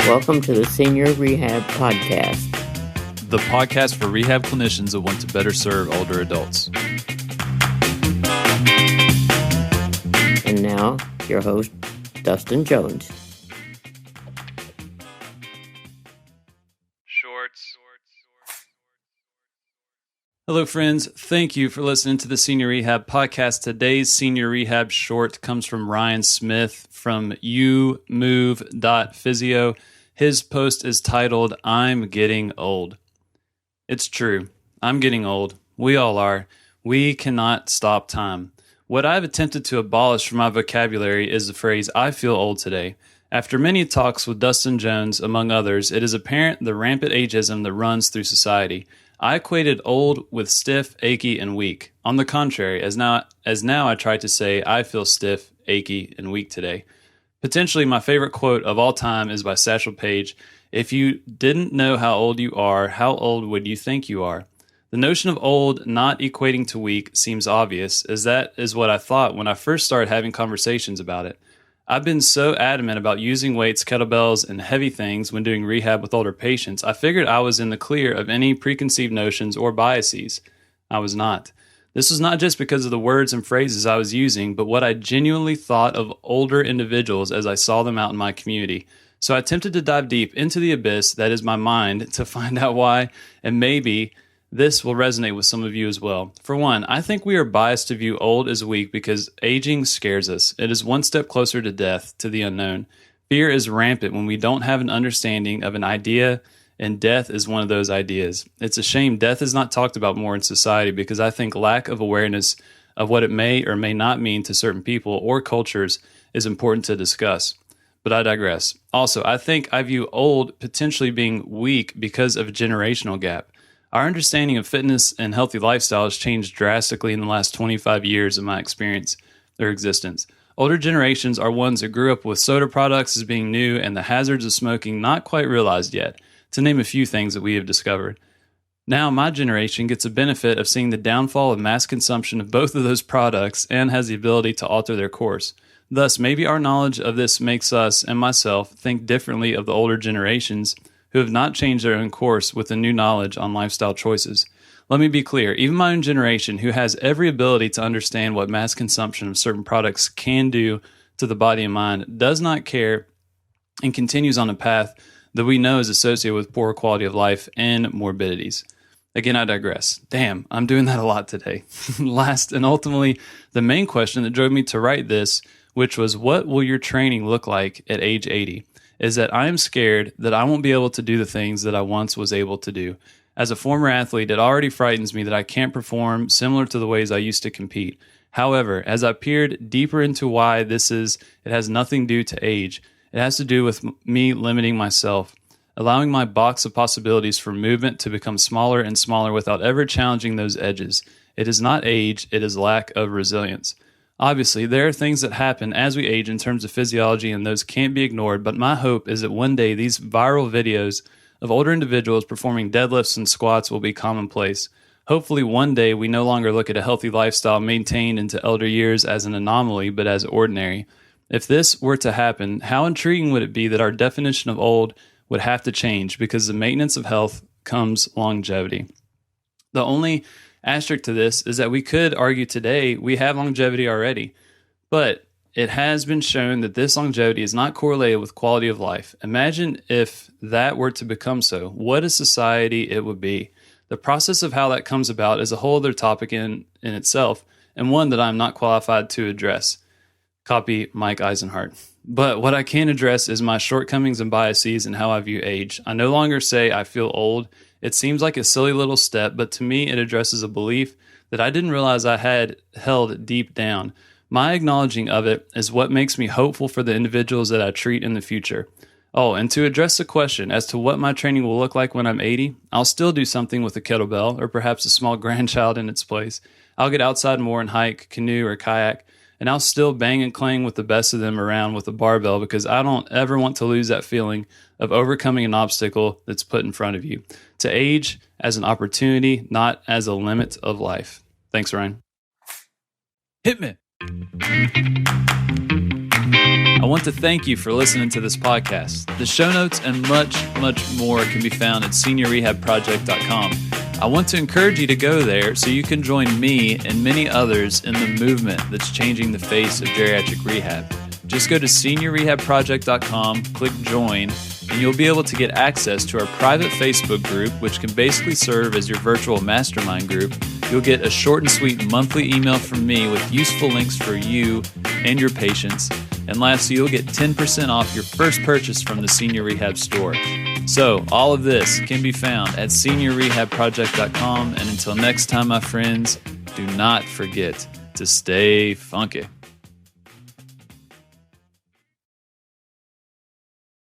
Welcome to the Senior Rehab Podcast, the podcast for rehab clinicians that want to better serve older adults. And now, your host, Dustin Jones. Shorts. Hello, friends. Thank you for listening to the Senior Rehab Podcast. Today's Senior Rehab short comes from Ryan Smith from umove.physio. His post is titled, I'm Getting Old. It's true. I'm getting old. We all are. We cannot stop time. What I've attempted to abolish from my vocabulary is the phrase, I feel old today. After many talks with Dustin Jones, among others, it is apparent the rampant ageism that runs through society. I equated old with stiff, achy, and weak. On the contrary, as now I try to say, I feel stiff, achy, and weak today. Potentially my favorite quote of all time is by Satchel Paige. If you didn't know how old you are, how old would you think you are? The notion of old not equating to weak seems obvious, as that is what I thought when I first started having conversations about it. I've been so adamant about using weights, kettlebells, and heavy things when doing rehab with older patients, I figured I was in the clear of any preconceived notions or biases. I was not. This was not just because of the words and phrases I was using, but what I genuinely thought of older individuals as I saw them out in my community. So I attempted to dive deep into the abyss that is my mind to find out why, and maybe this will resonate with some of you as well. For one, I think we are biased to view old as weak because aging scares us. It is one step closer to death, to the unknown. Fear is rampant when we don't have an understanding of an idea, and death is one of those ideas. It's a shame death is not talked about more in society because I think lack of awareness of what it may or may not mean to certain people or cultures is important to discuss. But I digress. Also, I think I view old potentially being weak because of a generational gap. Our understanding of fitness and healthy lifestyle has changed drastically in the last 25 years of my experience or existence. Older generations are ones that grew up with soda products as being new and the hazards of smoking not quite realized yet, to name a few things that we have discovered. Now my generation gets a benefit of seeing the downfall of mass consumption of both of those products and has the ability to alter their course. Thus, maybe our knowledge of this makes us, and myself, think differently of the older generations who have not changed their own course with the new knowledge on lifestyle choices. Let me be clear, even my own generation, who has every ability to understand what mass consumption of certain products can do to the body and mind, does not care and continues on a path that we know is associated with poor quality of life and morbidities. Again, I digress. Damn, I'm doing that a lot today. Last and ultimately, the main question that drove me to write this, which was, what will your training look like at age 80? Is that I am scared that I won't be able to do the things that I once was able to do. As a former athlete, it already frightens me that I can't perform similar to the ways I used to compete. However, as I peered deeper into why this is, it has nothing to do to age. It has to do with me limiting myself, allowing my box of possibilities for movement to become smaller and smaller without ever challenging those edges. It is not age, it is lack of resilience. Obviously, there are things that happen as we age in terms of physiology, and those can't be ignored, but my hope is that one day these viral videos of older individuals performing deadlifts and squats will be commonplace. Hopefully one day we no longer look at a healthy lifestyle maintained into elder years as an anomaly, but as ordinary. If this were to happen, how intriguing would it be that our definition of old would have to change because the maintenance of health comes longevity. The only asterisk to this is that we could argue today we have longevity already, but it has been shown that this longevity is not correlated with quality of life. Imagine if that were to become so. What a society it would be. The process of how that comes about is a whole other topic in itself, and one that I'm not qualified to address. Copy Mike Eisenhart. But what I can address is my shortcomings and biases and how I view age. I no longer say I feel old. It seems like a silly little step, but to me it addresses a belief that I didn't realize I had held deep down. My acknowledging of it is what makes me hopeful for the individuals that I treat in the future. Oh, and to address the question as to what my training will look like when I'm 80, I'll still do something with a kettlebell or perhaps a small grandchild in its place. I'll get outside more and hike, canoe, or kayak. And I'll still bang and clang with the best of them around with a barbell because I don't ever want to lose that feeling of overcoming an obstacle that's put in front of you. To age as an opportunity, not as a limit of life. Thanks, Ryan. Hit me. I want to thank you for listening to this podcast. The show notes and much, much more can be found at seniorrehabproject.com. I want to encourage you to go there so you can join me and many others in the movement that's changing the face of geriatric rehab. Just go to seniorrehabproject.com, click join, and you'll be able to get access to our private Facebook group, which can basically serve as your virtual mastermind group. You'll get a short and sweet monthly email from me with useful links for you and your patients. And lastly, you'll get 10% off your first purchase from the Senior Rehab store. So all of this can be found at seniorrehabproject.com. And until next time, my friends, do not forget to stay funky.